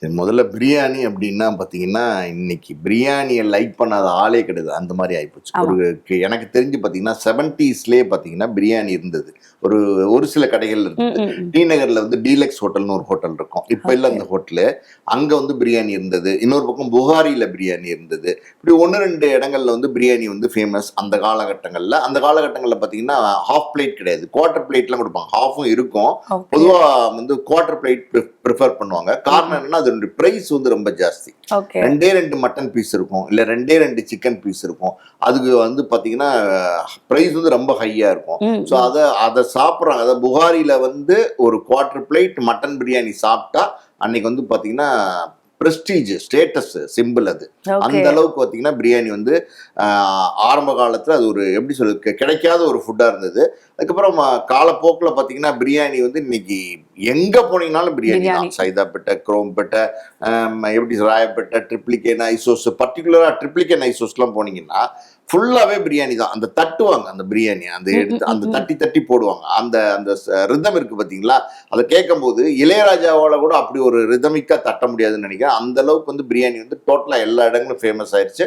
சரி, முதல்ல பிரியாணி அப்படின்னா பார்த்தீங்கன்னா, இன்னைக்கு பிரியாணிய லைக் பண்ணாத ஆளே கிடையாது. அந்த மாரி ஆயிப்போச்சு. ஆமா. எனக்கு தெரிஞ்சு பார்த்தீங்கன்னா, 70ஸ்லயே பார்த்தீங்கன்னா, பிரியாணி இருந்தது. ஒரு ஒரு சில கடைகள் ம், இருந்தது. ம், ம். டி நகர்ல வந்து டீலக்ஸ் ஹோட்டல்னு ஒரு ஹோட்டல் இருக்கும். இப்ப இல்ல ஓகே. அந்த ஹோட்டலு. அங்க வந்து பிரியாணி இருந்தது. இன்னொரு பக்கம் புகாரில பிரியாணி இருந்தது. இப்படி 1, 2 இடங்கள்ல வந்து பிரியாணி வந்து ஃபேமஸ் அந்த காலகட்டங்கள்ல. அந்த காலகட்டங்கள்ல பார்த்தீங்கன்னா, ஹாஃப் பிளேட் கிடையாது. குவார்ட்டர் பிளேட்லாம் குடுப்பாங்க. ஹாஃபும் இருக்கும். ஓகே. பொதுவா வந்து குவார்ட்டர் பிளேட் பிரிஃபர் பண்ணுவாங்க. ம், காரணம் ம். என்னன்னா, அதனுடைய பிரைஸ் வந்து ரொம்ப ஜாஸ்தி. ஓகே. 2 மட்டன் பீஸ் இருக்கும். இல்ல 2 சிக்கன் பீஸ் இருக்கும். அதுக்கு வந்து பார்த்தீங்கன்னா, பிரைஸ் வந்து ரொம்ப ஹையா இருக்கும். ம், ஸோ ம். அத சாப்பிடுறாங்க. அதாவது புகாரில வந்து ஒரு குவார்ட்டர் பிளேட் மட்டன் பிரியாணி சாப்பிட்டா, அன்னைக்கு வந்து பார்த்தீங்கன்னா, பிரஸ்டீஜ், ஸ்டேட்டஸ் சிம்பிள் அது. ஓகே. அந்த அளவுக்கு பார்த்தீங்கன்னா, பிரியாணி வந்து ஆரம்ப காலத்துல அது ஒரு எப்படி சொல்றது? கிடைக்காத ஒரு ஃபுட்டா இருந்தது. அதுக்கப்புறம் காலப்போக்குல பார்த்தீங்கன்னா, பிரியாணி வந்து இன்னைக்கு எங்க போனீங்கனாலும் பிரியாணி தான். பிரியாணி. சைதாப்பேட்டை, குரோம்பேட்டை, எப்படி ராயப்பேட்டை, ட்ரிப்ளிகேன், ஐசோஸ், பர்ட்டிகுலரா ட்ரிப்ளிகேன் ஐசோஸ்லாம் போனீங்கன்னா, ஃபுல்லாவே பிரியாணி தான். அந்த தட்டுவாங்க அந்த பிரியாணி. அந்த ம், ம், எடுத்து ம், அந்த ம். தட்டி தட்டி போடுவாங்க. அந்த அந்த ரிதம் இருக்கு பார்த்தீங்களா? அத கேட்கும்போது இளையராஜாவால கூட அப்படி ஒரு ரிதமிக்கா தட்ட முடியாதுன்னு நெனைக்கிறேன். அந்த அளவுக்கு வந்து பிரியாணி வந்து டோட்டலா எல்லா இடங்களும் ஃபேமஸ் ஆயிருச்சு.